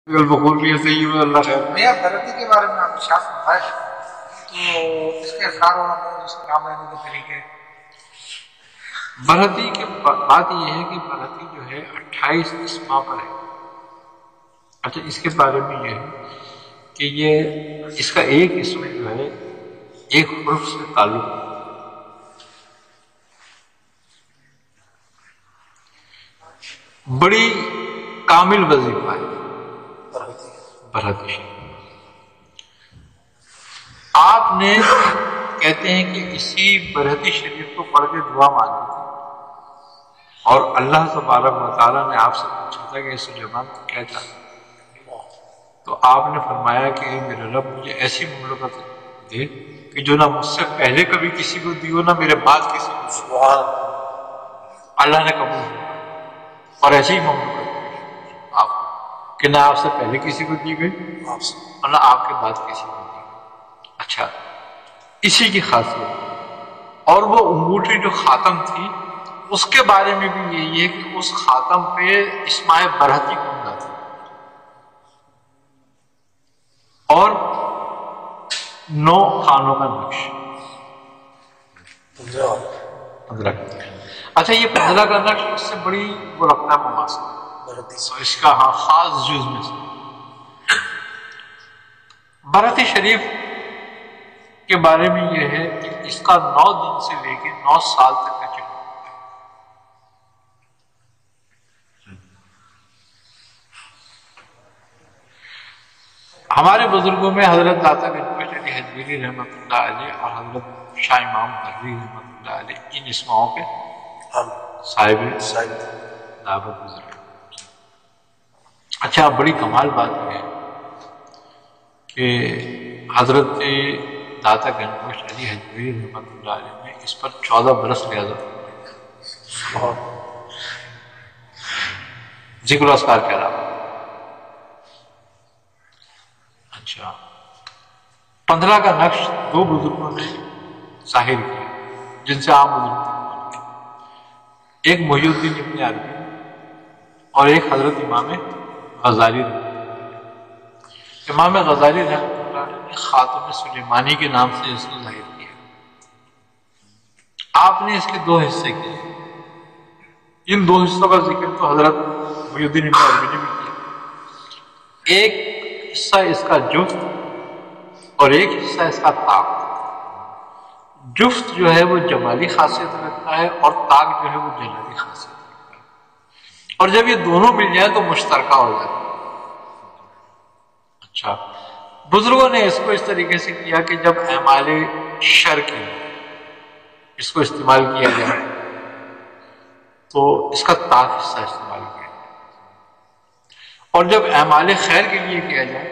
البخور بھی ایسے ہی ہے اللہ خیر. میاں برتی کے بارے میں آپ ارشاد فرمائے تو اس کے اثار اور اس کے کام لینے کے طریقے. برہتی کی بات یہ ہے کہ برہتی جو ہے 28 اسماء پر ہے. اچھا اس کے بارے میں یہ ہے کہ یہ اس کا ایک اسم جو ہے ایک حرف سے تعلق ہے. بڑی کامل وظیفہ ہے برہتی شریف. آپ نے کہتے ہیں کہ اسی برہتی شریف کو پڑھ کے دعا مانگی تھی اور اللہ تبارک و تعالیٰ نے آپ سے پوچھا تھا کہ سلیمان کو کیا چاہتا ہے، تو آپ نے فرمایا کہ اے میرے رب مجھے ایسی مملکت دے کہ جو نہ مجھ سے پہلے کبھی کسی کو دی ہو نہ میرے بعد کسی کو دی. اللہ نے قبول کیا اور ایسی ہی مملکت آپ کہ نہ آپ سے پہلے کسی کو دی گئی اور نہ آپ کے بعد کسی کو دی گئی. اچھا اسی کی خاصیت. اور وہ انگوٹھی جو خاتم تھی اس کے بارے میں بھی یہی ہے کہ اس خاتم پہ اسماء برہتی کنڈا تھی اور 9 خانوں کا نقش. 15. اچھا یہ 15 کا نقش اس سے بڑی وہ رکھتا ہے مماثلت اس کا خاص جز میں سے. برہتی شریف کے بارے میں یہ ہے کہ اس کا 9 دن سے لے کے 9 سال تک کا چکر ہوتا ہے. ہمارے بزرگوں میں حضرت داتا گنج علی حجویری رحمۃ اللہ علیہ اور حضرت شاہ امام بحری رحمۃ اللہ علیہ ان اسماؤں کے صاحب دعوت گزرے. اچھا بڑی کمال بات یہ ہے کہ حضرت داتا گنج علی حجویری رحمۃ اللہ علیہ نے اس پر 14 برس ریاضت ذکر اذکار کے علاوہ. اچھا 15 کا نقش 2 بزرگوں نے ظاہر کیا جن سے عام بزرگوں نے، ایک محی الدین ابن عربی اور ایک حضرت امام غزالی رحمۃ اللہ علیہ. امام غزالی رحمۃ اللہ علیہ نے خاتم سلیمانی کے نام سے اس کو ظاہر کیا. آپ نے اس کے 2 حصے کیے. ان 2 حصوں کا ذکر تو حضرت محی الدین ابن عربی نے بھی کیا. ایک حصہ اس کا جفت اور ایک حصہ اس کا طاق. جفت جو ہے وہ جمالی خاصیت رکھتا ہے اور طاق جو ہے وہ جلالی خاصیت رکھتا ہے. اور جب یہ دونوں مل جائیں تو مشترکہ ہو جاتا ہے. اچھا بزرگوں نے اس کو اس طریقے سے کیا کہ جب اعمال شر کے اس کو استعمال کیا جائے تو اس کا طاق حصہ استعمال کیا جائے اور جب اعمال خیر کے لیے کیا جائے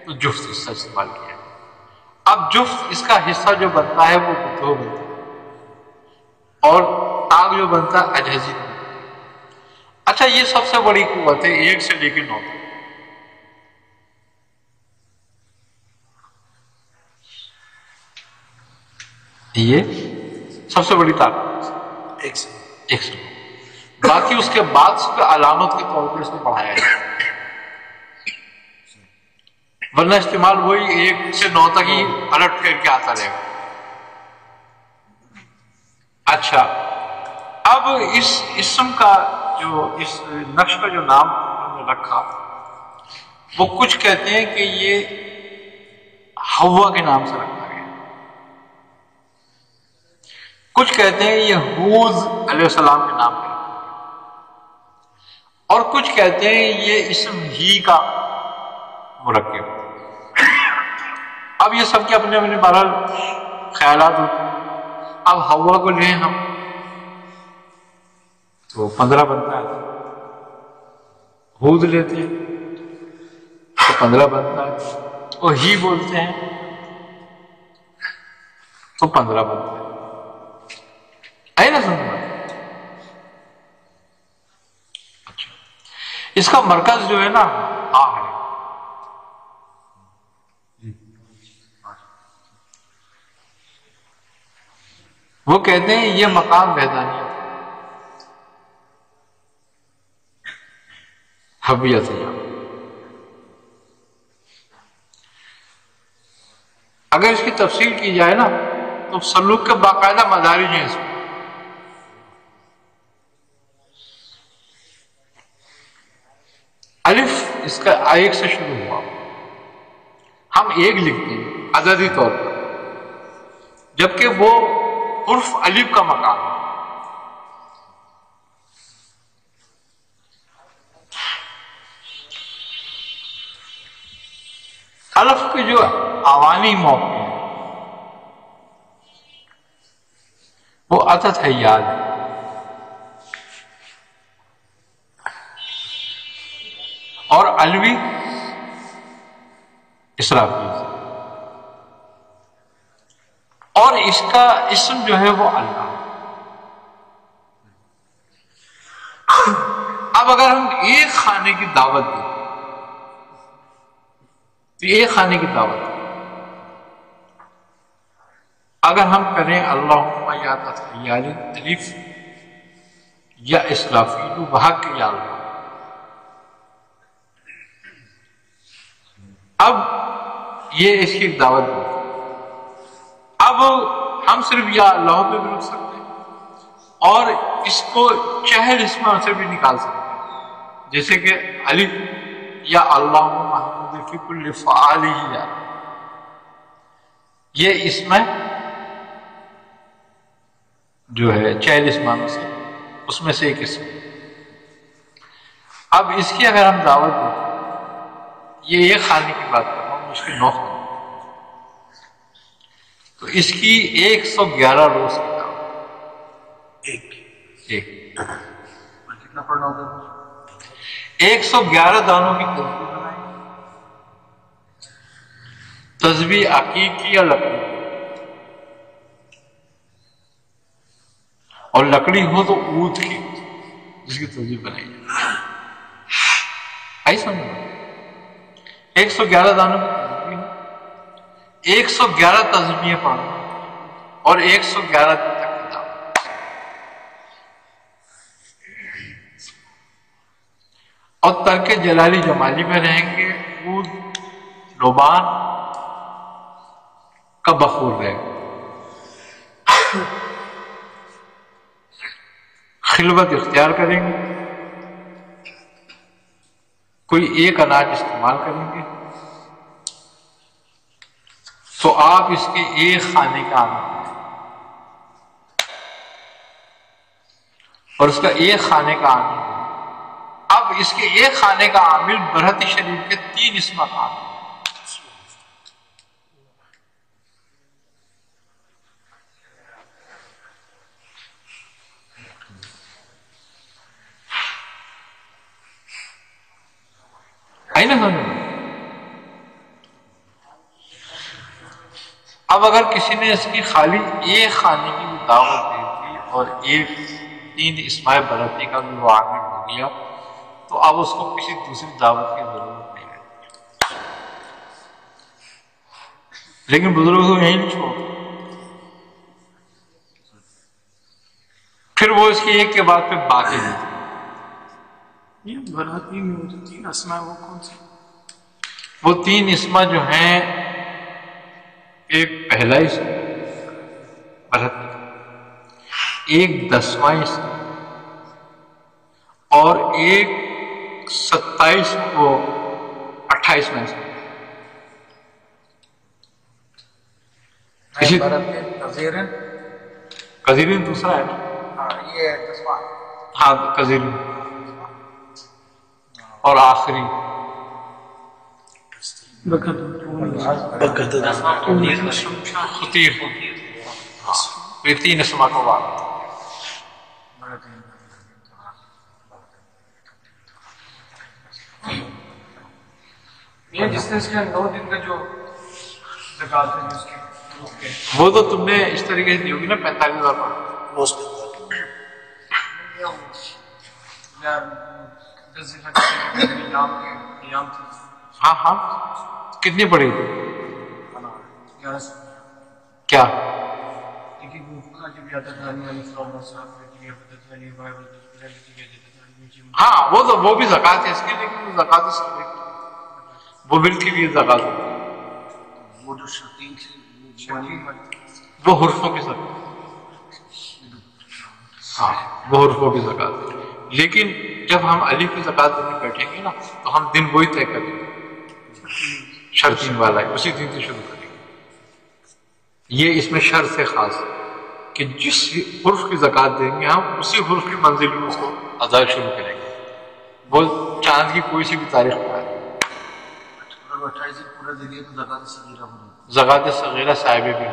تو جفت حصہ استعمال کیا جائے. اب جفت اس کا حصہ جو بنتا ہے وہ 2 بنتا ہے اور طاق جو بنتا ہے اجہزی بنتا ہے. اچھا یہ سب سے بڑی قوت ہے 1 سے لے کے 9 تک. یہ سب سے بڑی طاقت 1 سے 9. باقی اس کے بعد اس پہ علامت کے طور پر اس کو پڑھایا جائے ورنہ استعمال وہی 1 سے 9 تک ہی الٹ پھیر کے آتا رہے گا. اچھا اب اس اسم کا جو اس نقش کا جو نام ہم نے رکھا وہ کچھ کہتے ہیں کہ یہ حوا کے نام سے رکھا گیا، کچھ کہتے ہیں یہ حوض علیہ السلام کے نام پہ رکھا گیا اور کچھ کہتے ہیں یہ اسم ہی کا مرکب. اب یہ سب کے اپنے اپنے بہرحال خیالات ہوتے ہیں. اب ہوا کو لیں ہم تو 15 بنتا ہے. ہود لیتے ہیں تو 15 بنتا ہے. وہ ہی بولتے ہیں تو 15 بنتا ہے. آئے نا سمجھ میں؟ اچھا اس کا مرکز جو ہے نا ہاں ہے. وہ کہتے ہیں یہ مقام وحدانیت حبیت ہے. اگر اس کی تفصیل کی جائے نا تو سلوک کے باقاعدہ مدارج ہیں اس میں. الف اس کا ایک سے شروع ہوا، ہم ایک لکھتے ہیں عددی طور پر، جبکہ وہ حرف الف کا مقام ہے. الف کے جو اوانی موقع ہے وہ عدد ہے، یاد ہے. اور الوی اسرافیل، اور اس کا اسم جو ہے وہ اللہ. اب اگر ہم ایک خانے کی دعوت دیں تو ایک خانے کی دعوت دیں، اگر ہم کریں اللہم یا تخیل الف یا اسرافیل بحق یا اللہ، اب یہ اس کی دعوت دی. اب ہم صرف یا اللہ پہ بھی رک سکتے ہیں اور اس کو چہل اسم سے بھی نکال سکتے ہیں، جیسے کہ الف یا اللہ محمود فی کل فعالہ، یہ اسم جو ہے چہل اسم سے، اس میں سے ایک اسم. اب اس کی اگر ہم دعوت دیں، یہ ایک خانے کی بات کر رہا ہوں، اس کے 9 خانے، تو اس کی 111 روز کی دعوت. ایک کتنا پڑھنا ہوگا؟ 111 دانوں کی تسبیح بنائی، تسبیح عقیق یا لکڑی، اور لکڑی ہو تو اود کی جس کی تسبیح بنائی جائے. آئی سمجھ؟ 111 دانوں کی تسبیح، 111 تسبیحیں پڑھنا اور 111 دن تک کی دعوت. اور ترک جلالی جمالی میں رہیں گے، عود لوبان کا بخور رہے گا، خلوت اختیار کریں گے، کوئی ایک اناج استعمال کریں گے، تو آپ اس کے ایک خانے کا عامل ہیں، اور اس کا ایک خانے کا عامل ہے. اب اس کے ایک خانے کا عامل برحت شریف کے 3 اسمات عامل ہیں. آئی نا سمجھ؟ اب اگر کسی نے اس کی خالی ایک خانے کی بھی دعوت دے دی اور 3 اسماء برہتی کا بھی وہ عامل ہو گیا، تو اب اس کو کسی دوسری دعوت کی ضرورت نہیں ہے. لیکن بزرگوں کو یہی نہیں چھوڑ، پھر وہ اس کی ایک کے بعد پہ باقی نہیں. یہ برہتی میں وہ جو 3 اسماء وہ کون سی؟ وہ 3 اسماء جو ہیں، ایک پہلا اسم برہتی، ایک 10واں اسم، اور ایک 27 وہ 28واں اسم. کذیرین دوسرا ہے نا؟ یہ 10واں. ہاں کذیرین، اور آخری خطیر. یہ 3 اسماء کو بات. یہ جس نے اس کے 9 دن کا جو زکات ہے اس کی، وہ تو تم نے اس طریقے سے دی ہوگی نا 45,000 پر. ہاں ہاں، کتنی پڑی کیا؟ ہاں وہ بھی زکات ہے اس کی، لیکن وہ زکات وہ ملک کی بھی زکات ہوتی ہے. وہ جو 3 وہ حرفوں کی زکات، ہاں وہ حرفوں کی زکات ہے۔ لیکن جب ہم الف کی زکات دینے بیٹھیں گے نا تو ہم دن وہی طے کریں گے، شرطین والا ہے، اسی دن سے شروع کریں گے۔ یہ اس میں شرط سے خاص ہے کہ جس حرف کی زکات دیں گے ہم اسی حرف کی منزل میں اس کو ادا شروع کریں گے، وہ چاند کی کوئی سی بھی تاریخ میں آ جائے۔ زکات صغیرہ صاحب بھی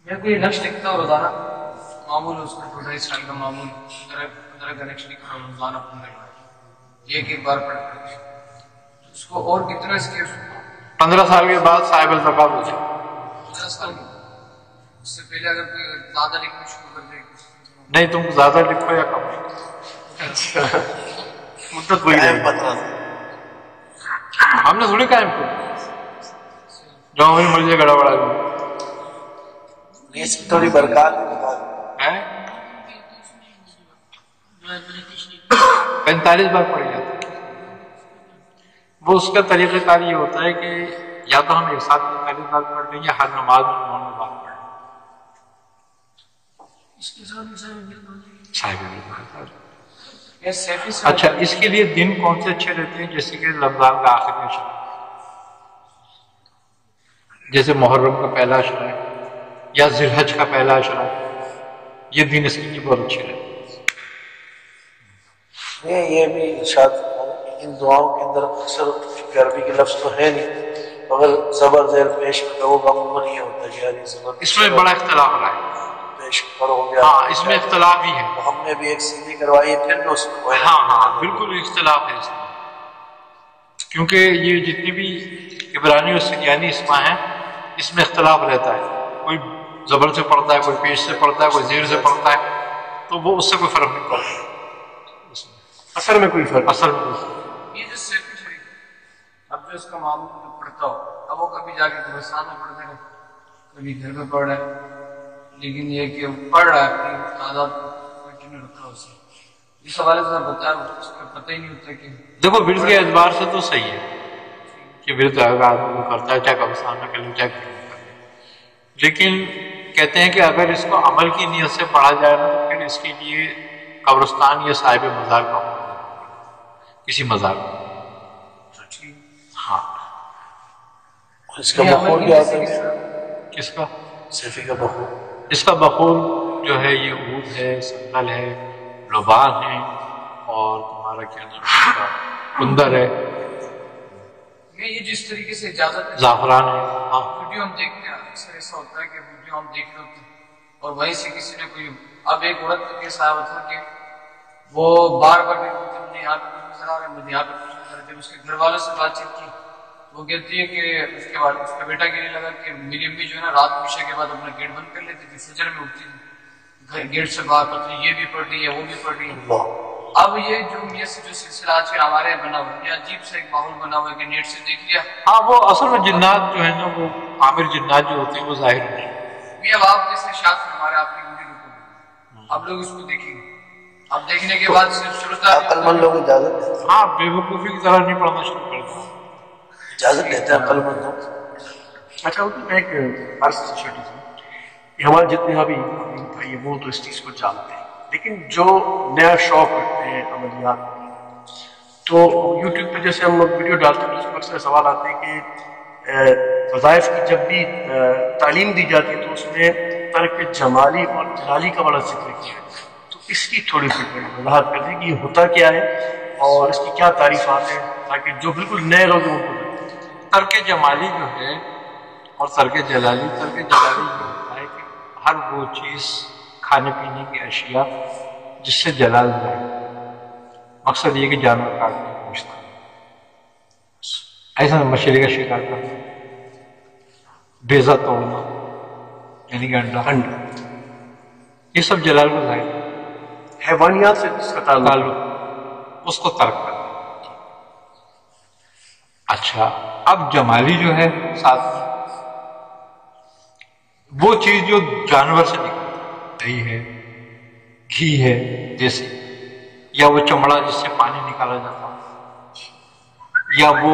میں کوئی نقش لکھتا ہوں روزانہ، معمول اس کا 28 کا معمول 15 کا نقش لکھ رہا ہوں روزانہ 15 ایک بار پڑھ کر اس کو، اور کتنا اس کے 15 سال کے بعد صاحب الزکات ہو جائے۔ 15 سال اس سے پہلے اگر کوئی زیادہ لکھنا شروع کر دے نہیں، تم زیادہ لکھو یا کم لکھو، مدت وہی رہے گی۔ ہم نے تھوڑی قائم کیا جو ہماری مرضی گڑا بڑا گیا اس کی تھوڑی برکات ہے، 45 بار پڑھ جاتا ہے۔ وہ اس کا طریقہ کار یہ ہوتا ہے کہ یا تو ہم ایک ساتھ 45 بار پڑھ لیں یا ہر نماز میں 99 بار پڑھ لیں۔ اچھا، اس کے لیے دن کون سے اچھے رہتے ہیں؟ جیسے کہ رمضان کا آخری عشرہ، جیسے محرم کا پہلا عشرہ ہے یا ذی الحج کا پہلا عشرہ ہے، یہ دن اس کے لیے بہت اچھے رہتے ہیں۔ یہ بھی ارشاد ان دعاؤں کے اندر اکثر عربی کے لفظ تو ہے نہیں، مگر زبر زیر پیش کرو کا عموماً یہ ہوتا ہے کہ یار یہ زبر اس میں بڑا اختلاف رہا ہے، پیش کرو گیا، ہاں اس میں اختلاف ہی ہے، ہم نے بھی ایک سیدھی کروائی ہے پھر اس کو ہاں بالکل اختلاف ہے اس میں، کیونکہ یہ جتنی بھی عبرانی اور سریانی اسماء ہیں اس میں اختلاف رہتا ہے، کوئی زبر سے پڑھتا ہے، کوئی پیش سے پڑھتا ہے، کوئی زیر سے پڑھتا ہے، تو وہ اس سے کوئی فرق نہیں پڑتا، اثر میں کوئی فرق اصل میں یہ جو سیفی شریف اب جو اس کا معمول جو پڑھتا ہو، اب وہ کبھی جا کے گلستان میں پڑھ دے گا، کبھی گھر میں پڑھ رہا ہے، لیکن یہ کہ پڑھ رہا ہے اپنی تعداد کنٹینیو رکھا اسے، اس حوالے سے بتا اس کو پتہ ہی نہیں ہوتا کہ دیکھو ورد کے اعتبار سے تو صحیح ہے کہ ورد آدمی کرتا ہے، چاہے قبرستان میں کر لے چاہے گھر میں کر لے، لیکن کہتے ہیں کہ اگر اس کو عمل کی نیت سے پڑھا جائے نا تو پھر اس کے لیے قبرستان یا صاحب مزار کا کسی مزار میں، ہاں اس کا بخور کیا ہوتا ہے؟ کس کا؟ صفی کا بخور اس کا بخور جو ہے یہ عود ہے، سندل ہے، لبان ہے، اور تمہارا کیا نام ہے اس کا، کندر ہے، میں یہ جس طریقے سے اجازت ہے زعفران ہے، ہاں ویڈیو ہم دیکھتے ہیں، اکثر ایسا ہوتا ہے کہ ویڈیو ہم دیکھ رہے ہوتے ہیں اور وہیں سے کسی نے کوئی، اب ایک عورت کا کیس آیا تھا کہ وہ بار بار مجھے یہاں پہ کچھ نظر آ رہا ہے، مجھے یہاں پہ کچھ نظر آ رہا ہے، جب اس کے گھر والوں سے بات چیت کی وہ کہتی ہے کہ اس کے بعد اس کا بیٹا کہنے لگا کہ میری امی جو ہے نا رات کو عشاء کے بعد اپنا گیٹ بند کر لیتی تھی، فجر میں اٹھتی تھی، گھر گیٹ سے باہر پتہ یہ بھی پڑھ رہی ہے وہ بھی پڑھ رہی ہے۔ اب یہ جو یہ سے جو سلسلہ آج کے ہمارے یہاں بنا ہوا ہے، یہ عجیب سا ایک ماحول بنا ہوا ہے کہ نیٹ سے دیکھ لیا، ہاں وہ اصل میں جنات جو ہے نا وہ عامر جنات جو ہوتے ہیں وہ ظاہر ہوتے ہیں، یہ اب آپ جیسے شاذ ہمارے آپ کی ویڈیو رکو، اب لوگ اس کو دیکھیں گے، اب دیکھنے کے بعد صرف شروع عقل مند لوگ اجازت دیتے ہیں، ہاں بے وقوفی کی طرح نہیں پڑھنا شروع کر دیں۔ اجازت دیتے ہیں عقل مند لوگ۔ اچھا ایک عرض چھوٹی سی کہ ہمارے جتنے ابھی بھائی وہ تو اس چیز کو جانتے ہیں، لیکن جو نیا شوق رکھتے ہیں عملیات میں، تو یوٹیوب پہ جیسے ہم لوگ ویڈیو ڈالتے ہیں تو اس میں اکثر سوال آتے ہیں کہ وظائف کی جب بھی تعلیم دی جاتی ہے تو اس میں ترک جمالی اور جلالی کا بڑا ذکر کیا ہے، تو اس کی تھوڑی سی وضاحت کر دیں کہ یہ ہوتا کیا ہے اور اس کی کیا تعریفات ہیں تاکہ جو بالکل نئے لوگ ہیں ان کو جانیں۔ ترک جمالی جو ہے اور ترک جلالی یہ ہوتا ہے کہ ہر وہ چیز کھانے پینے کی اشیاء جس سے جلال جائے، مقصد یہ کہ جانور کاٹنے پوچھتا ایسا مچھلی کا شکار کرنا، بیضا توڑنا یعنی کہ انڈا، یہ سب جلال کو ظاہر ہے، حیوانیات سے جس کا تعلق اس کو ترک کرنا۔ اچھا اب جمالی جو ہے ساتھ میں وہ چیز جو جانور سے نکلتی دہی ہے، گھی ہے دیسی، یا وہ چمڑا جس سے پانی نکالا جاتا، یا وہ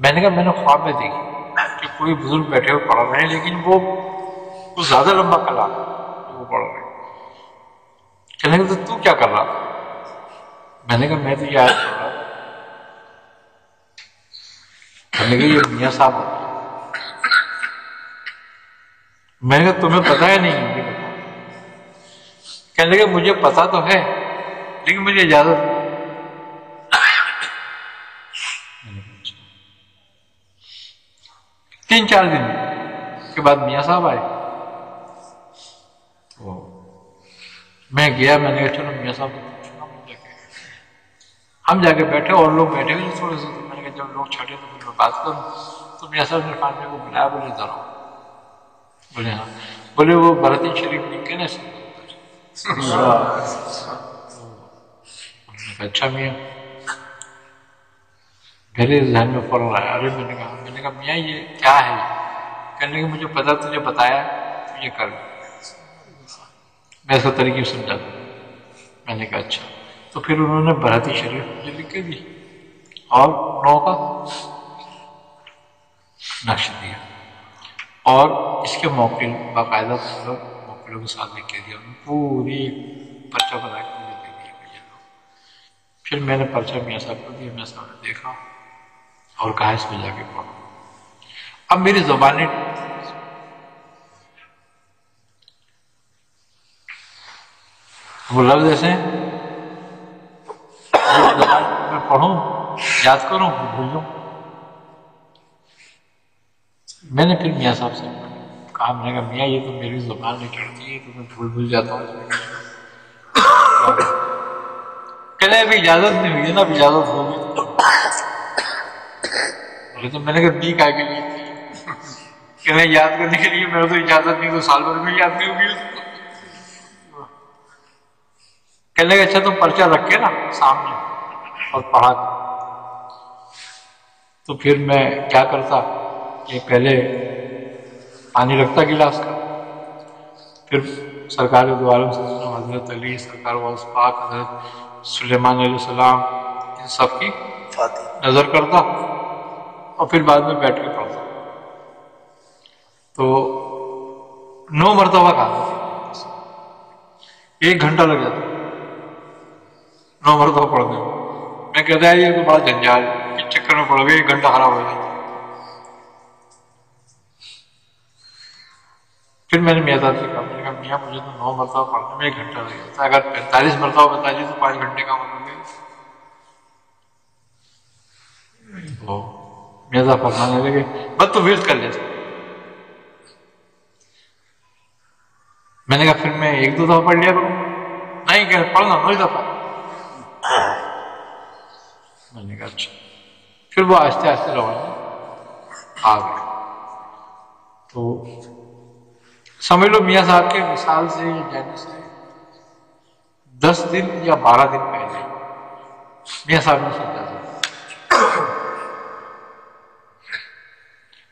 میں نے کہا میں نے خواب میں دیکھی کہ کوئی بزرگ بیٹھے ہوئے پڑھ رہے ہیں، لیکن وہ کچھ زیادہ لمبا کلام ہے جو وہ پڑھ رہے ہیں۔ کہنے لگے تو کیا کر رہا تھا؟ میں نے کہا میں تو یہ آیت پڑھ رہا تھا۔ کہنے لگے یہ میاں صاحب ہوتے ہیں۔ میں نے کہا تمہیں پتا ہے نہیں؟ مجھے پتا۔ کہنے لگے مجھے پتا تو ہے لیکن مجھے اجازت نہیں۔ میں نے کہا اچھا۔ 3-4 دن کے بعد میاں صاحب آئے تو میں گیا، میں نے کہا چلو میاں صاحب کو پوچھنا، ہم جا کے بیٹھے اور لوگ بیٹھے ہوئے تھوڑے سے، میں نے کہا جب لوگ چھٹے تو پھر میں بات کروں۔ تو میاں صاحب نے خانقاہ کو بلایا، بولے ادھر آؤ۔ بولے ہاں۔ بولے وہ برہتی شریف لکھ کے نا اس اچھا میاں میرے ذہن میں فوراً آیا، ارے میں نے کہا میاں یہ کیا ہے؟ کہنے کہ مجھے پتا تجھے بتایا تو یہ کر، میں اس کا طریقے سمجھا دوں۔ میں نے کہا اچھا۔ تو پھر انہوں نے برہتی شریف مجھے لکھ کے دی اور 9 کا نقش دیا، اور اس کے موکل باقاعدہ موکلوں کے ساتھ لکھ کے دیا، پوری پرچہ بنا کے مجھے دے دیا کہ یہ لو۔ پھر میں نے پرچہ میاں صاحب کو دیا، میاں صاحب نے دیکھا اور کہا اس میں جا کے پڑھو۔ اب میری زبانیں وہ لفظ ایسے ہیں میں پڑھوں، یاد کروں، بھول جاؤں۔ میں نے پھر میاں صاحب سے کہا، میں نے کہا میاں یہ تو میری زبان میں چڑھتی ہے تو میں بھول جاتا ہوں۔ کہنے ابھی اجازت نہیں ہوئی ہے نا، اب اجازت ہوگی تو میں نے کہا دی کا کے لیے کہنے یاد کرنے کے لیے، میرے تو اجازت نہیں تو سال بھر میں یاد نہیں ہوگی۔ کہنے اچھا تم پرچہ رکھ کے نا سامنے اور پڑھا کر۔ تو پھر میں کیا کرتا کہ پہلے پانی رکھتا گلاس کا، پھر سرکار دو عالم صلی اللہ علیہ وسلم، حضرت علی سرکار واس پاک، حضرت سلیمان علیہ السلام، ان سب کی نظر کرتا اور پھر بعد میں بیٹھ کے پڑھتا۔ تو 9 مرتبہ کہا، 1 گھنٹہ لگ جاتا 9 مرتبہ پڑھنے میں۔ میں کہتا ہے یہ تو بڑا جنجال، اس چکر میں پڑھو گے 1 گھنٹہ خراب ہو جاتا۔ پھر میں نے میاں صاحب سے کہا، میں نے کہا میاں مجھے تو 9 مرتبہ پڑھنے میں 1 گھنٹہ لگ جاتا ہے، اگر 45 مرتبہ بتا دیے تو 5 گھنٹے کا مطلب ہے۔ تو میاں صاحب فرمانے لگے بس تو ورد کر لیتا۔ میں نے کہا پھر میں 1-2 دفعہ پڑھ لیا کروں۔ نہیں کہ پڑھنا 9 دفعہ۔ میں نے کہا اچھا۔ پھر وہ آہستہ آہستہ روانی آ گئے۔ تو سمجھ لو میاں صاحب کے مثال سے یا جانے سے 10 دن یا 12 دن پہلے میاں صاحب نے سمجھا تھا۔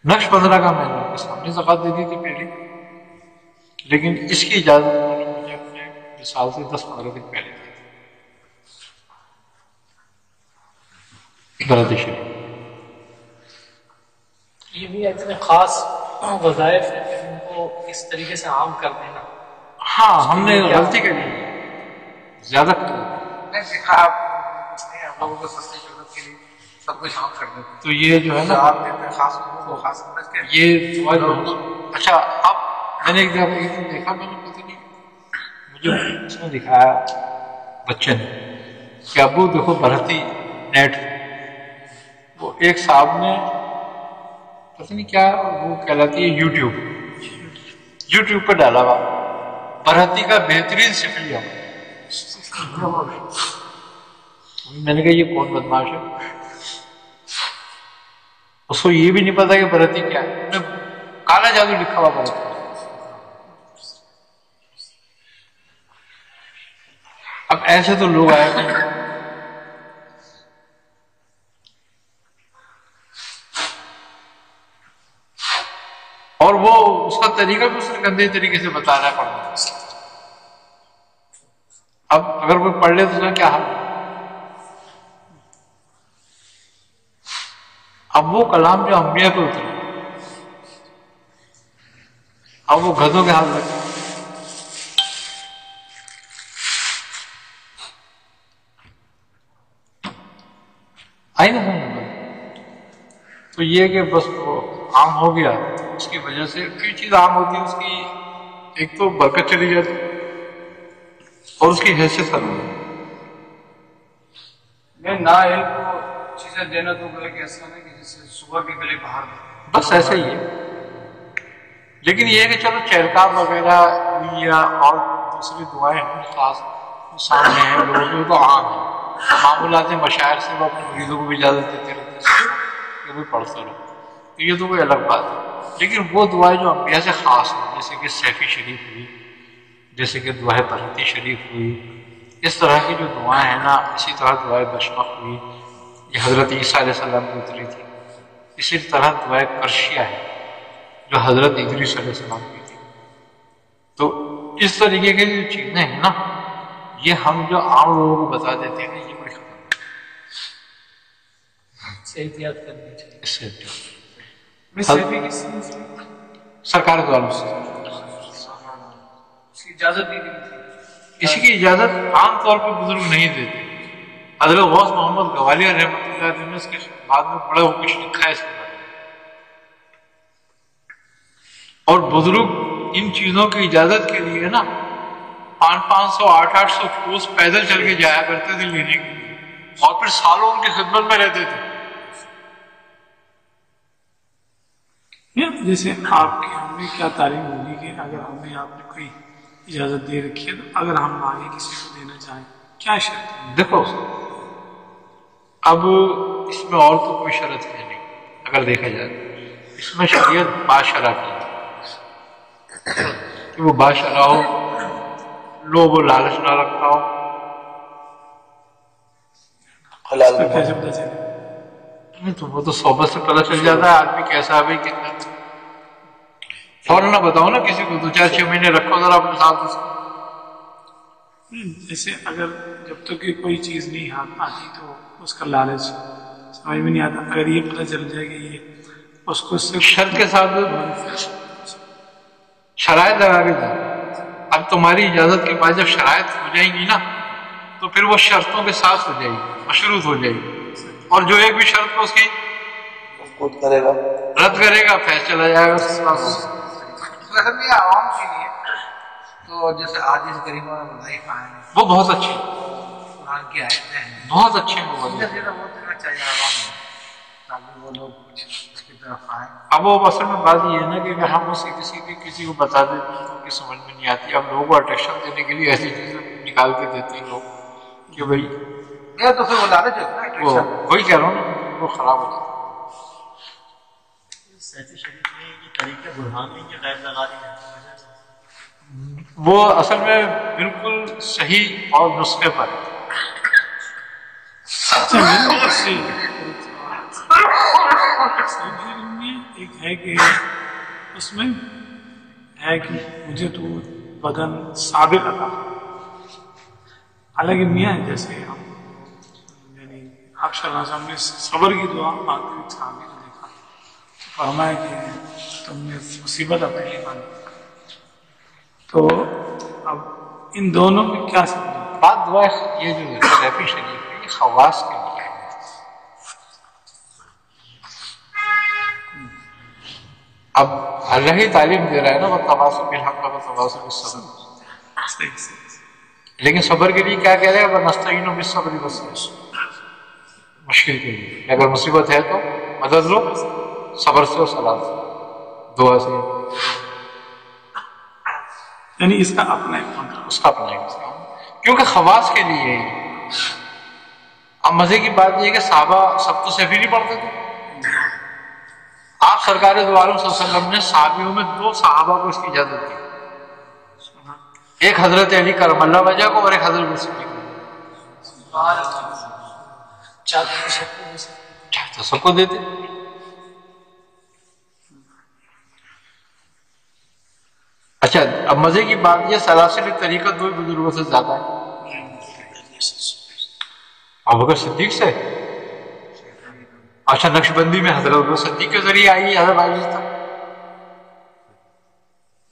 نقش 15 کا میں نے ان کے سامنے زکوٰۃ دے دی تھی پہلے، لیکن اس کی اجازت انہوں نے مجھے اپنے مثال سے 10-15 دن پہلے دی تھی۔ برہتی شریف یہ بھی اتنے خاص وظائف ہیں کہ ان کو اس طریقے سے عام کر دینا۔ ہاں ہم نے غلطی کری، زیادہ کر دی۔ نہیں سکھا آپ کچھ نہیں، ہم لوگوں کو سستی شہرت کے لیے سب کچھ عام کر دیتے تو یہ جو ہے نا آپ دیتے ہیں خاص لوگوں کو خاص سمجھ کے۔ یہ جو ہے نا، اچھا اب میں نے ایک دن دیکھا، میں نے پتہ نہیں مجھے اس میں دکھایا بچے نے کہ ابو دیکھو برہتی نیٹ، وہ ایک صاحب نے پتہ نہیں کیا وہ کہلاتی ہے یوٹیوب پہ ڈالا ہوا برہتی کا بہترین سفلیہ۔ میں نے کہا یہ کون بدماش ہے، اس کو یہ بھی نہیں پتا کہ برہتی کیا ہے، کالا جادو لکھا ہوا برہتی۔ اب ایسے تو لوگ آئے گے، اور وہ اس کا طریقہ بھی اس نے گندے طریقے سے بتانا پڑنا۔ اب اگر کوئی پڑھ لے تو اس کا کیا حال ہے؟ اب وہ کلام جو انبیاء پہ اترے اب وہ گدھوں کے ہاتھ لگے. آئی نا سمجھ. تو یہ کہ بس وہ عام ہو گیا، اس کی وجہ سے کوئی چیز عام ہوتی ہے اس کی ایک تو برکت چلی جاتی اور اس کی حیثیت ختم ہو جاتی. میں نا علم کو چیزیں دینا تو گلے کے ایسا نہیں کہ جیسے صبح کے گلے باہر دو. بس ایسا ہی ہے. لیکن یہ ہے کہ چلو چہلکاب وغیرہ یا اور دوسری دعائیں خاص سامنے ہیں لوگوں کے تو عام ہیں. معمولات مشاعر سے وہ اپنے مریضوں کو بھی اجازت دیتے رہتے ہیں کہ بھی پڑھتا رہو، تو یہ تو کوئی الگ بات ہے. لیکن وہ دعائیں جو انبیاء سے خاص ہیں، جیسے کہ سیفی شریف ہوئی، جیسے کہ دعائے برحتی شریف ہوئی، اس طرح کی جو دعائیں ہیں نا، اسی طرح دعائے بشمق ہوئی، یہ حضرت عیسیٰ علیہ السلام کی اتری تھی. اسی طرح دعائے کرشیہ ہے جو حضرت ادریس علیہ السلام کی تھی. تو اس طریقے کی جو چیزیں ہیں نا، یہ ہم جو عام لوگوں کو بتا دیتے ہیں یہ بڑی خطرناک سے احتیاط کرنی چاہیے. اس سے احتیاط. میں سیفی کسی نے سرکار کے عالم سے اس کی اجازت نہیں دی تھی. کسی کی اجازت عام طور پہ بزرگ نہیں دیتے. حضرت غوث محمد گوالیہ رحمۃ اللہ علیہ نے اس کے بعد میں بڑا وہ کچھ لکھا ہے اس کے بارے میں. اور بزرگ ان چیزوں کی اجازت کے لیے نا 500 800 کوس پیدل چل کے جایا کرتے تھے لینے کے لیے، اور پھر سالوں ان کی خدمت میں رہتے تھے. جیسے آپ کے ہمیں کیا تعلیم ہوگی کہ اگر ہمیں آپ نے کوئی اجازت دے رکھی ہے تو اگر ہم آگے کسی کو دینا چاہیں کیا شرط ہے؟ دیکھو اب اس میں اور تو کوئی شرط ہے نہیں. اگر دیکھا جائے اس میں شریعت باشرہ کی ہے کہ وہ باشرہ ہو، لوگ وہ لالچ نہ رکھتا ہو. حلال اس کا کیسے پتہ چلے؟ نہیں تو وہ تو صحبت سے پتہ چل جاتا ہے آدمی کیسا ہے بھائی کتنا. فوراً نہ بتاؤ نا کسی کو، 2-4-6 مہینے رکھو ذرا اپنے ساتھ اس کو. جیسے اگر جب تک کہ کوئی چیز نہیں ہاتھ آتی تو اس کا لالچ سمجھ میں نہیں آتا. اگر یہ پتہ چل جائے کہ یہ اس کو صرف شرط کے ساتھ شرائط لگا کے دیں. اب تمہاری اجازت کے بعد جب شرائط ہو جائیں گی نا تو پھر وہ شرطوں کے ساتھ ہو جائے گی، مشروط ہو جائے گی. اور جو ایک بھی شرط کو اس کی خود کرے گا رد کرے گا فیصلہ چلا جائے گا اس کے پاس. ویسے بھی عوام کے لیے تو جیسے حدیث کریمہ میں وظائف آئے ہیں، وہ بہت اچھے قرآن کی آیتیں ہیں، بہت اچھے ہیں وہ. سیدھا سیدھا وہ دینا چاہیے عوام میں تاکہ وہ لوگ کچھ اس کی طرف آئیں. اب وہ اصل میں بات یہ ہے نا کہ ہم اسے کسی کو بتا دیتے ہیں تو ان کی سمجھ میں نہیں آتی. اب لوگوں کو اٹریکشن دینے کے لیے ایسی چیزیں نکال کے دیتے ہیں لوگ کہ بھائی یہ تو پھر وہ لالچ ہوتا ہے نا وہ attraction. وہی کہہ رہا ہوں نا وہ خراب ہو جاتا ہے. سیفی شریف میں یہ طریقے برہان میں یہ غیر لگا دی جاتی ہے. وہ اصل میں بالکل صحیح اور نسخے پر ہے. ایک ہے کہ اس میں ہے کہ مجھے تو بدن ثابت عطا. حالانکہ میاں جیسے ہم یعنی آپ صلی اللہ علیہ وسلم نے صبر کی دعا مانگتے ہوئے صحابی کو دیکھا تو فرمایا کہ تم نے مصیبت اپنے لیے مانی. تو اب ان دونوں میں کیا سمجھیں؟ بات دعا یہ جو سیفی شریف ہے یہ خواص کے لیے ہے. اب اللہ ہی تعلیم دے رہا ہے نا وہ تواصل بالحق و تواصل بالصبر. لیکن صبر کے لیے کیا کہہ رہے ہیں؟ ونستعین بالصبر والصبر. مشکل کے لیے اگر مصیبت ہے تو مدد لو صبر سے اور صلاح سے، دعا سے. یعنی اس کا اپنا ایک مقام. اس کا اپنا ایک کیونکہ خواص کے لیے ہے یہ. اب مزے کی بات یہ ہے کہ صحابہ سب تو سیفی نہیں پڑھتے تھے. آپ سرکار دو عالم صلی اللہ علیہ وسلم نے صحابیوں میں 2 صحابہ کو اس کی اجازت دی. ایک حضرت علی کرم اللہ وجہ کو اور ایک حضرت صدیق کو. چاہتے سب کو دیتے. اچھا اب مزے کی بات یہ سلاسل طریقہ 2 بزرگوں سے زیادہ ہے. ابو بکر صدیق سے اچھا نقشبندی میں حضرت صدیق کے ذریعے آئی حضرت عائشہ تک،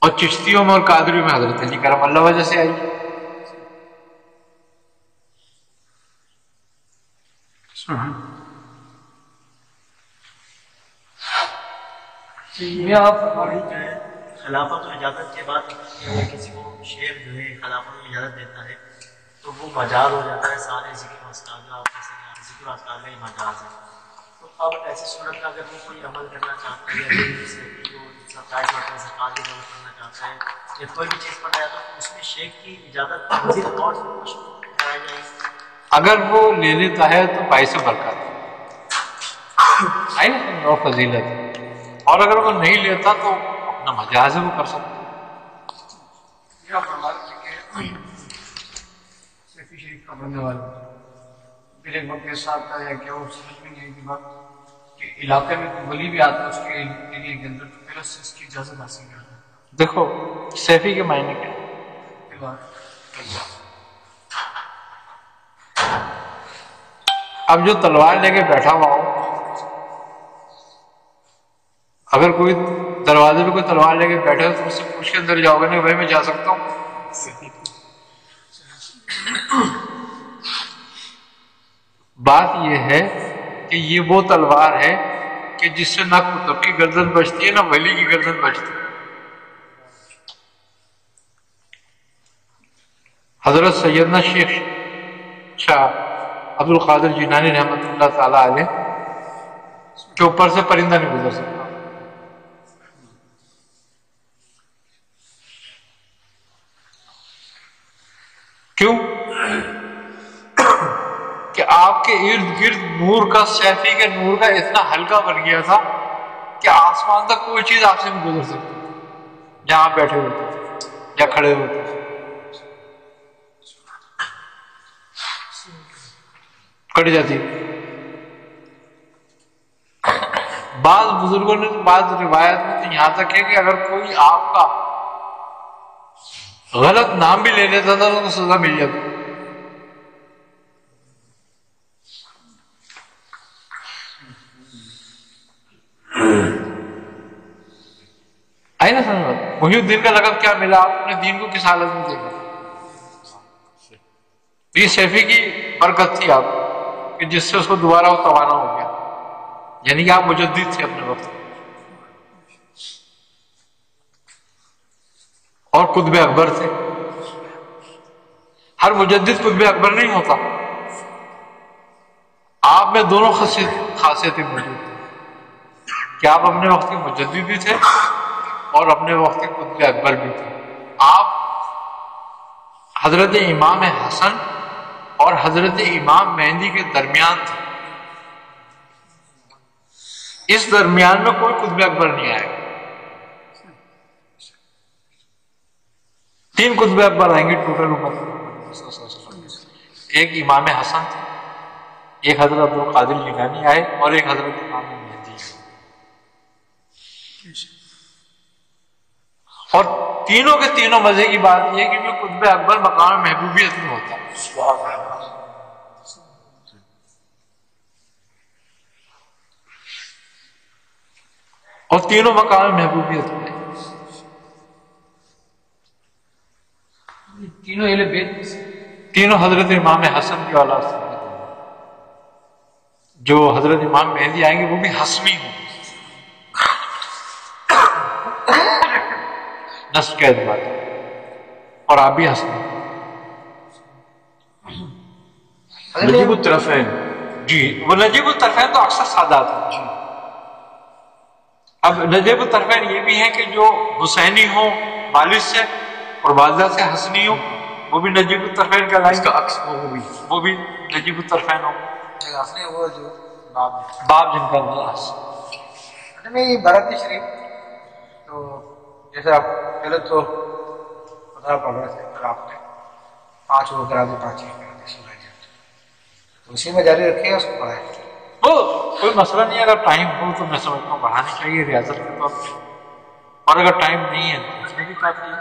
اور چشتیوں میں اور قادریوں میں حضرت علی کرم اللہ وجہ سے آئی. یہ آپ خلافت و اجازت کے بعد کسی کو شیخ جو ہے خلافت و اجازت دیتا ہے تو وہ مجاز ہو جاتا ہے سارے ذکر و اذکار کا، ذکر و اذکار کا ہی مجاز ہے. تو اب ایسی صورت میں اگر وہ کوئی عمل کرنا چاہتا ہے یا جیسے کہ وہ 27 مرتبہ زکات کی عمل کرنا چاہتا ہے یا کوئی بھی چیز پڑھنا چاہتا ہے تو اس میں شیخ کی اجازت مزید طور سے کچھ کرائی جائے گی. اگر وہ لے لیتا ہے تو باعث برکت آئی نا اور فضیلت، اور اگر وہ نہیں لیتا تو اپنا مجاز ہے وہ کر سکتا. سیفی شریف کا بننے والا پھر ایک وقت ایسا آتا ہے کہ وہ سمجھ میں نہیں آئی بات کہ علاقے میں کوئی ولی بھی آتا ہے اس کے ایریا کے اندر تو پہلے سے اس کی اجازت حاصل کرتا ہے. دیکھو سیفی کے معنی کیا، اب جو تلوار لے کے بیٹھا ہوا ہو، اگر کوئی دروازے پہ کوئی تلوار لے کے بیٹھے ہو تو اس سے پوچھ کے اندر جاؤ گے نہیں بھائی میں جا سکتا ہوں. بات یہ ہے کہ یہ وہ تلوار ہے کہ جس سے نہ کتب کی گردن بچتی ہے نہ ولی کی گردن بچتی ہے. حضرت سیدنا شیخ شاہ عبد القادر جیلانی رحمۃ اللہ تعالی علیہ کے اوپر سے پرندہ نہیں گزر سکتا. کیوں؟ کہ آپ کے ارد گرد نور کا، سیفی کے نور کا اتنا ہلکا بن گیا تھا کہ آسمان تک کوئی چیز آپ سے نہیں گزر سکتی جہاں آپ بیٹھے ہوتے تھے یا کھڑے ہوتے تھے. کٹ جاتی. بعض بزرگوں نے، بعض روایت میں تو یہاں تک ہے کہ اگر کوئی آپ کا غلط نام بھی لے لیتا تھا تو سزا مل جاتی. آئی نا سمجھ؟ محی الدین کا لقب کیا ملا؟ آپ نے دین کو کس حالت میں دیکھا؟ یہ سیفی کی برکت تھی آپ کہ جس سے اس کو دوبارہ وہ توانا ہو گیا. یعنی کہ آپ مجدد تھے اپنے وقت اور قطب اکبر تھے. ہر مجدد قطب اکبر نہیں ہوتا، آپ میں دونوں خاصیتیں موجود تھیں کہ آپ اپنے وقت کے مجدد بھی تھے اور اپنے وقت کے قطب اکبر بھی تھے. آپ حضرت امام حسن اور حضرت امام مہدی کے درمیان تھے. اس درمیان میں کوئی قطب اکبر نہیں آئے گا. 3 قطب اکبر آئیں گے ٹوٹل امت. ایک امام حسن تھے، ایک حضرت عبد القادر جیلانی آئے اور ایک حضرت امام مہدی. اور تینوں کے تینوں مزے کی بات یہ ہے کہ قطب اکبر مقام محبوبیت میں ہوتا ہے. اور تینوں مقام محبوبیت میں تینوں اہل بیت، تینوں حضرت امام حسن کی اولاد سے. جو حضرت امام مہدی آئیں گے وہ بھی حسنی ہوں گے نسل کے اعتبار اور آپ بھی حسنی. نجیب الطرفین، جی وہ نجیب الطرفین تو اکثر سادات ہیں. جی اب نجیب الطرفین یہ بھی ہیں کہ جو حسینی ہوں والد سے اور والدہ سے حسنی ہوں وہ بھی نجیب الطرفین کا لائن کا عکس وہ بھی نجیب الطرفین ہوں. وہ جو باپ جن کا ناس نہیں برکت شریف تو جیسے آپ پہلے تو پتہ پڑ رہے تھے پھر آپ نے 5 وہ کرا دی 5 یہ کرا دی سورہ تو اسی میں جاری رکھے اس کو پڑھائے. وہ کوئی مسئلہ نہیں. اگر ٹائم ہو تو میں سمجھتا ہوں بڑھانی چاہیے ریاضت کے طور پہ، اور اگر ٹائم نہیں ہے تو اس میں بھی کافی ہے.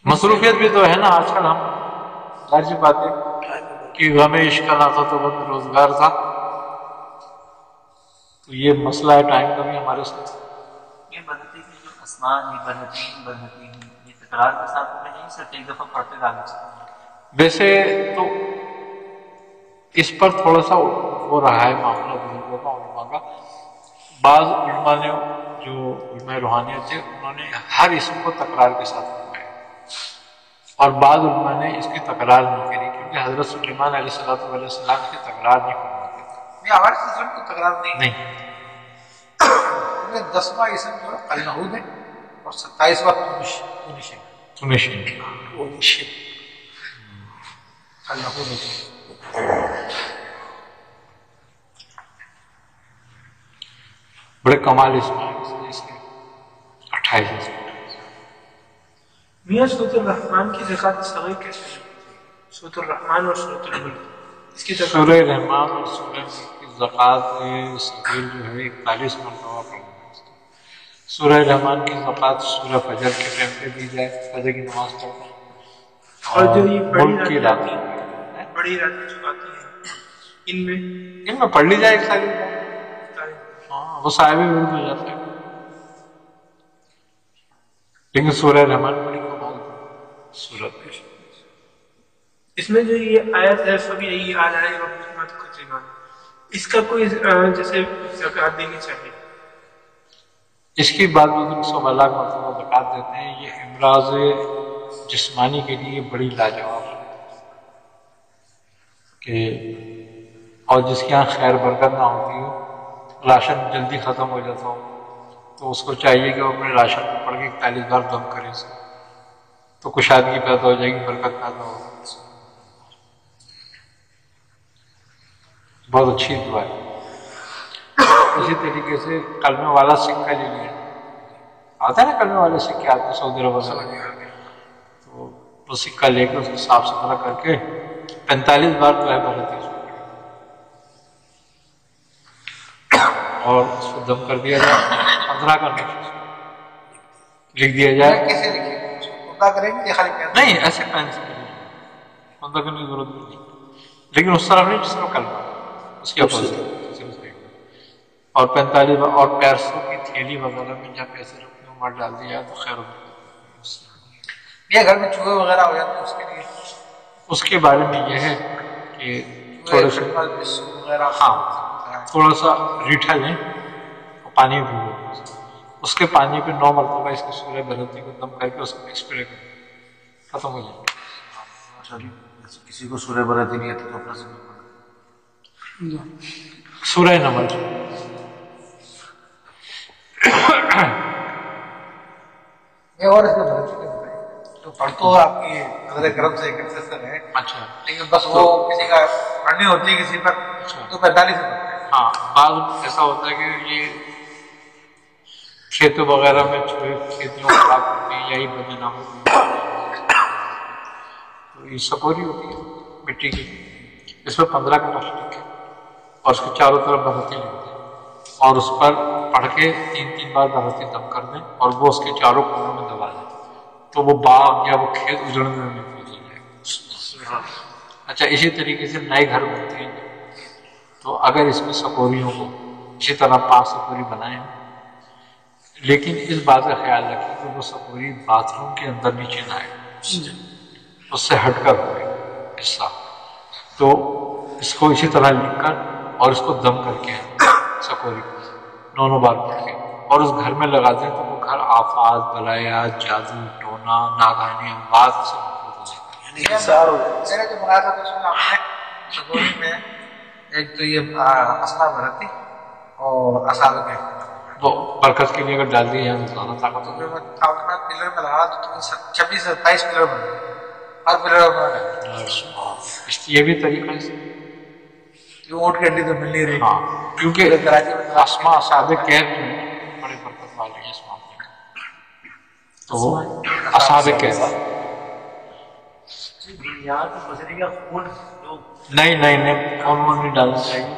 مصروفیت بھی تو ہے نا آج کل. ہم ظاہر سی بات ہے کہ غم عشق نہ تھا تو بند روزگار تھا. تو یہ مسئلہ ہے ٹائم کا بھی ہمارے ساتھ. یہ بدتی کی جو اسمان ہے بدتی یہ تکرار کے ساتھ میں نہیں صرف ایک دفعہ پڑھتے آگے چلتے ہیں. ویسے تو اس پر تھوڑا سا وہ رہا ہے معاملہ بزرگوں کا علماء کا. بعض علماء نے جو علماء روحانیت تھے انہوں نے ہر اسم کو تکرار کے ساتھ پڑھایا اور بعض علماء نے اس کی تکرار نہیں کری کیونکہ حضرت سلیمان علیہ السلام کی تکرار نہیں فرماتے تھے. ہمارے سلسلے میں تکرار نہیں. 10واں اسم جو ہے النحود ہے اور 27واں تونشین. بڑے کمال اسم ہے اس کے 28 اسم. میاں سورۃ الرحمن کی زکوٰۃ صغیر کیسے لگتی ہے؟ سورۃ الرحمن اور سورۃ الملک اس کی سورہ رحمان اور سورہ کی زکوٰۃ صغیر جو ہے 41 مرتبہ پڑھنا ہے. سورہ رحمان کی زکوٰۃ سورہ فجر کے ٹائم پہ دی جائے, فجر کی نماز پڑھنا. اور جو یہ ملک کی رات بڑی راتیں جو آتی ہیں ان میں پڑھ لی جائے ایک ساری. ہاں وہ صاحب ورد ہو جاتا ہے. لیکن سورہ رحمان بڑی کمال سورت ہے. اس میں جو یہ آیت ہے سبھی یہی آ رہا ہے اس کا کوئی جیسے زکوٰۃ دینی چاہیے. اس کی بات بزرگ 100 لاکھ مرتبہ زکوٰۃ دیتے ہیں. یہ امراض جسمانی کے لیے بڑی لاجواب ہے کہ اور جس کی یہاں خیر برکت نہ ہوتی ہو, راشن جلدی ختم ہو جاتا ہو, تو اس کو چاہیے کہ وہ اپنے راشن کو پڑھ کے 41 بار دم کرے اس کو, تو کشادگی پیدا ہو جائے گی, برکت پیدا ہوگی. بہت اچھی دعا ہے. اسی طریقے سے کلمے والا سکہ لے لیا آتا ہے نا, کلمے والے سکے آتے ہیں سعودی عرب سے, تو وہ سکہ لے کے اس کو صاف ستھرا کر کے 45 بار جو ہے بھرتی اس کو اور اس کو دم کر دیا جائے. 15 کا لکھ دیا جائے. کیسے لکھیں کریں گے نہیں ایسے پین سے کرنے کی ضرورت نہیں, لیکن اس طرح نہیں جس طرح کلمہ اس کے اپوزٹ. اور 45 بار اور پیرسوں کی تھیلی وغیرہ میں جب پیسے رکھنے میں مر ڈال دیا تو خیر یہ گھر میں چوہے وغیرہ ہو جاتے ہیں اس کے لیے اس کے بارے میں یہ ہے کہ تھوڑا سا ہاں تھوڑا سا ریٹھا لیں اور پانی میں بھگو دیں. اس کے پانی پہ 9 مرتبہ اس کی سورہ بلدی کو دم کر کے اس کو اسپرے کریں, ختم ہو جائے. کسی کو سورہ برتی نہیں آتی تو اپنا سے سورہ نمل اور اس میں تو پڑھ تو آپ کی نظر کرم سے ہے. اچھا لیکن بس وہ کسی کا پڑھنی ہوتی ہے کسی پر تو 45 سے پڑھتے ہیں. ہاں بعض ایسا ہوتا ہے کہ یہ کھیتوں وغیرہ میں کھیتیوں خراب ہوتی ہیں یا یہ بدنام ہوتی ہے, تو یہ سپوری ہوتی ہے مٹی کی. اس میں 15 کا لفظ لکھے اور اس کے چاروں طرف برہتی لکھ دیں اور اس پر پڑھ کے 3 بار برہتی دم کر دیں اور وہ اس کے چاروں کونوں میں دبا دیں, تو وہ باغ یا وہ کھیت اجڑنے میں محفوظ ہو جائے گا. اچھا اسی طریقے سے نئے گھر بنتے ہیں, تو اگر اس میں سپوریوں کو اسی طرح 5 سپوری بنائیں, لیکن اس بات کا خیال رکھیں کہ وہ سپوری باتھ روم کے اندر نیچے نہ آئے, اس سے ہٹ کر ہوئے حصہ. تو اس کو اسی طرح لکھ کر اور اس کو دم کر کے سپوری کو 9 بار پڑھ کے اور اس گھر میں لگا دیں, تو وہ گھر آفات, بلایات, جادو, ٹونا, ناگہانی اموات سے محفوظ ہو جائے گا. میرا جو مناظر تھا اس میں سپوری میں ایک تو یہ اسما برتی اور اصحاب کے وہ برکت کے لیے اگر ڈال دی جائے تو زیادہ طاقت ہوگی. پلر میں لگا تو 26 سے 27 پلر بنے, ہر پلر یہ بھی طریقہ ہے اونٹ کی ہڈی تو مل نہیں رہی. ہاں کیونکہ اسما اصحاب کہف جو ہیں بڑے برکت والے ہیں اس معاملے میں, تو اصحاب کہف یہاں تو بچنے کا خون لوگ نہیں خون نہیں ڈالنا چاہیے.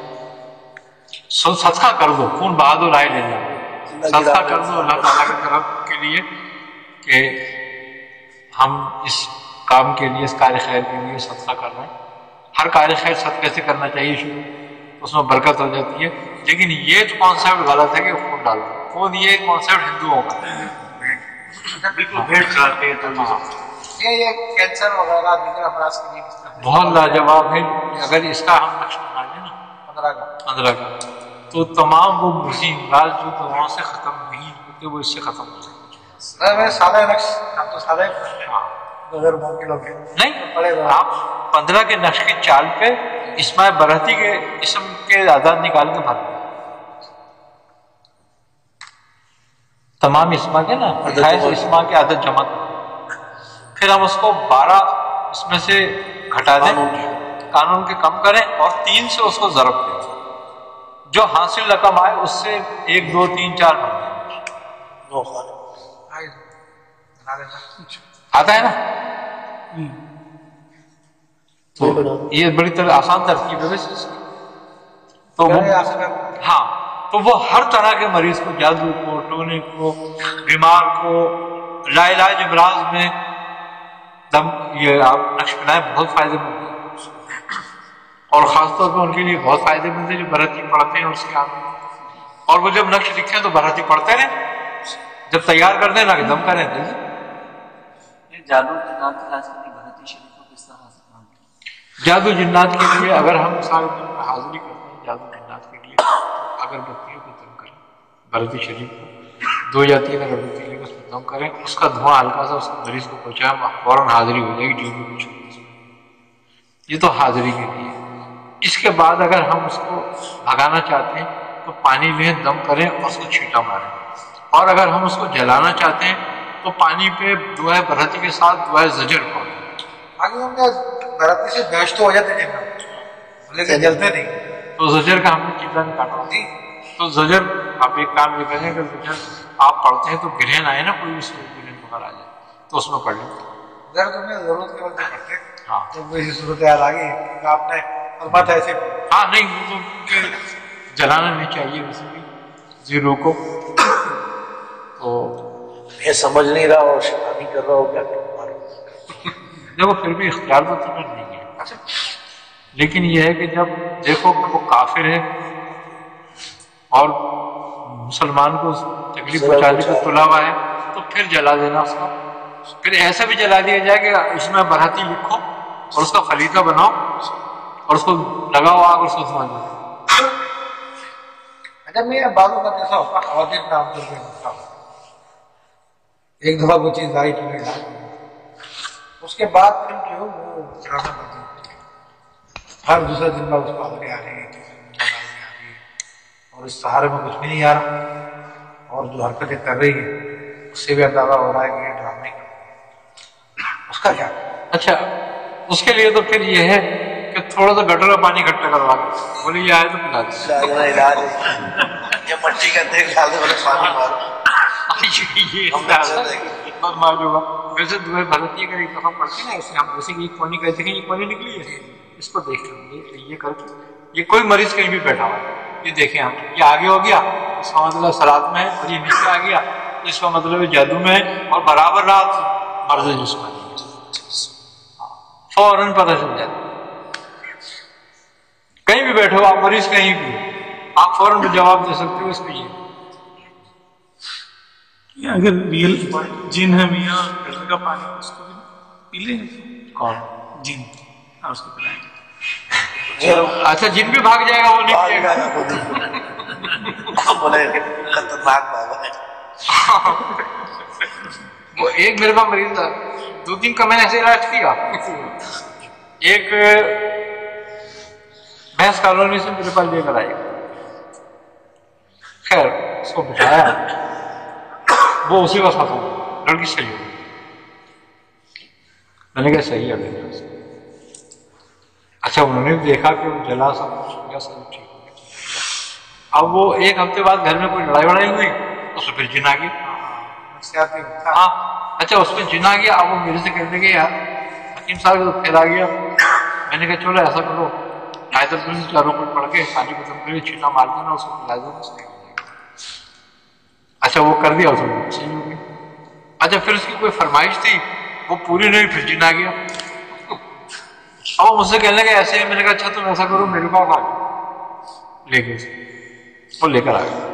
صدقہ کر دو, خون بہا دو, رائے لے جاؤ, صدقہ کر دو اللہ تعالیٰ کی طرف کے لیے کہ ہم اس کام کے لیے, اس کار خیر کے لیے صدقہ کر رہے ہیں, ہر کار خیر صدقے سے کرنا چاہیے شروع، اس میں برکت ہو جاتی ہے. لیکن یہ جو کانسیپٹ غلط ہے کہ خون ڈالنا، خون یہ کانسیپٹ ہندوؤں کا ہے. بالکل بھیڑ چڑھاتے ہیں تو یہ کینسر وغیرہ دیگر امراض کے لیے کس طرح بہت لاجواب ہے. اگر اس کا ہم نقش بنا لیں نا 15 کا، تو تمام وہ مرضی امراض جو دواؤں سے ختم نہیں ہوتے وہ اس سے ختم ہو جائیں. میں سادہ نقش، ہم تو سادہ ہاں اگر ممکن ہو گیا نہیں، آپ 15 کے نقش کی چال پہ اسماء برہتی کے اسم کے اعداد نکال کے بھر دیں. تمام اسماء کے نا 28 اسماء کے عدد جمع کریں، پھر ہم اس کو 12 اس میں سے گھٹا دیں، قانون کے کم کریں اور 3 سے اس کو ضرب دیں. جو حاصل رقم آئے اس سے 1 2 3 4 بڑھ دیں. آتا ہے نا؟ تو یہ بڑی طرح آسان ترکیب ہے ویسے اس کی. تو وہ ہاں، تو وہ ہر طرح کے مریض کو، جادو کو، ٹونے کو، بیمار کو، لا علاج امراض میں دم یہ آپ نقش بنائیں، بہت فائدے مند ہے. اور خاص طور پہ ان کے لیے بہت فائدے مند ہے جو برہتی پڑھتے ہیں اس کے آگے. اور وہ جب نقش لکھیں تو برہتی پڑھتے رہیں، جب تیار کر دیں نا کہ دم کریں. جادو جنات کے علاج کے لیے برہتی شریف کو کس طرح حاصل کرنا ہے؟ جادو جنات کے لیے اگر ہم سارے دن میں حاضری کرتے ہیں جادو جنات کے لیے، اگر بتیوں کو دم کریں برہتی شریف کو 2 یا 3 اگر بتی لے کے اس میں دم کریں، اس کا دھواں ہلکا سا اس کے مریض کو پہنچائیں، فوراً حاضری ہو جائے گی جو بھی کچھ ہوگا. یہ تو حاضری کے لیے. اس کے بعد اگر ہم اس کو بھگانا چاہتے ہیں تو پانی لیں، دم کریں اور اس کو چھینٹا ماریں. اور اگر ہم اس کو جلانا چاہتے ہیں تو پانی پہ دعائے برہتی کے ساتھ دعائے زجر پڑھیں. آگے ہم نے برہتی سے بحث تو ہو جاتے ہیں لیکن جلتے نہیں. تو زجر کا ہم نے چیزا نہیں کاٹا. تو زجر آپ ایک کام یہ کریں کہ زجر آپ پڑھتے ہیں تو گرہن آئے نا، کوئی بھی گرہن وغیرہ آ جائے تو اس میں پڑھ لیں. اگر تمہیں ضرورت کے وقت پڑھتے ہاں تو کوئی صورت حال آ گئی کہ آپ نے فرمایا ایسے ہاں نہیں، وہ تو جلانا نہیں چاہیے ویسے بھی زیرو کو. تو یہ سمجھ نہیں رہا اور شیطانی کر رہا ہو کیا دیکھو پھر بھی اختیار تو تمہیں نہیں ہے. لیکن یہ ہے کہ جب دیکھو کہ وہ کافر ہے اور مسلمان کو تکلیف پہنچانے کا تلا ہوا ہے تو پھر جلا دینا اس کو. پھر ایسا بھی جلا دیا جائے کہ اس میں برہتی لکھو اور اس کا خلیفہ بناؤ اور اس کو لگاؤ آگ اور اس کو دھواں دو. اچھا میں بعضوں کا ایسا ہوتا خواتین کا عام طور پہ ہوتا ہوں، ایک دفعہ وہ چیز آئی تو میں ڈال اس کے بعد پھر جو وہ ڈرامہ بندی ہوتی ہے، ہر دوسرے دن میں اس کو آگے آ رہی ہے اور اس سہارے میں کچھ بھی نہیں آ رہا اور جو حرکتیں کر رہی ہے اس سے بھی اندازہ ہو رہا ہے کہ یہ ڈرامے کا اس کا کیا. اچھا اس کے لیے تو پھر یہ ہے کہ تھوڑا سا گٹر کا پانی اکٹھا کروا دیں، بولے یہ آئے تو پلا دیں. علاج ہے یہ مٹی کا تیل ڈال دے بولے پانی مارو. بہت معلوم ہوا. ویسے دعائیں بھرتی اگر ایک دفعہ پڑھتے ہیں نا، اسے ہم جیسے کہ یہ کونی کہتے ہیں، یہ کونی نکلی ہے، اس کو دیکھ لیں یہ کر کے. یہ کوئی مریض کہیں بھی بیٹھا ہوا ہے، یہ دیکھیں ہم، یہ آگے ہو گیا اس کا مطلب سلاد میں ہے، اور یہ نیچے آ گیا اس کا مطلب جادو میں ہے، اور برابر رات مرض جسمانی فوراً پتہ چل جاتا. کہیں بھی بیٹھے ہو آپ، مریض کہیں بھی آپ فوراً جواب دے سکتے ہو اس کو. یہ اگر ریئل جن ہے میاں گٹر کا پانی اس کو بھی پی لیں گے. کون جن؟ ہاں اس کو پلائیں گے. اچھا جن بھی بھاگ جائے گا وہ نہیں پیے گا. بولے خطرناک بابا ہے. وہ ایک میرے پاس مریض تھا، 2-3 کا میں نے ایسے علاج کیا. ایک بھینس کالونی سے میرے پاس لے کر آئے، خیر اس کو بٹھایا، وہ اسی وقت ختم ہو، لڑکی صحیح ہو. میں نے کہا صحیح ہے. اچھا انہوں نے دیکھا کہ وہ جلا سب کچھ ہو گیا، سب ٹھیک ہو گیا. اب وہ 1 ہفتے بعد گھر میں کوئی لڑائی وڑائی ہوئی، اس میں پھر جن آ گیا. ہاں اچھا اس میں جن آ گیا. اب وہ میرے سے کہتے کہ یار حکیم صاحب تو پھر آ گیا. میں نے کہا چلو ایسا کرو، آیت الکرسی 4 رکعت پڑھ کے پانی ختم کر کے چھینٹا مار دینا، اس کو پلا دینا. اچھا وہ کر دیا، اس میں صحیح ہو گئی. اچھا پھر اس کی کوئی فرمائش تھی وہ پوری نہیں، پھر جن آ گیا. اب وہ مجھ سے کہنے لگا ایسے ہے. میں نے کہا اچھا تم ایسا کرو میرے پاس آ جاؤ لے کے وہ لے کر آ گیا.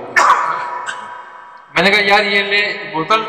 میں نے کہا یار یہ لے بوتل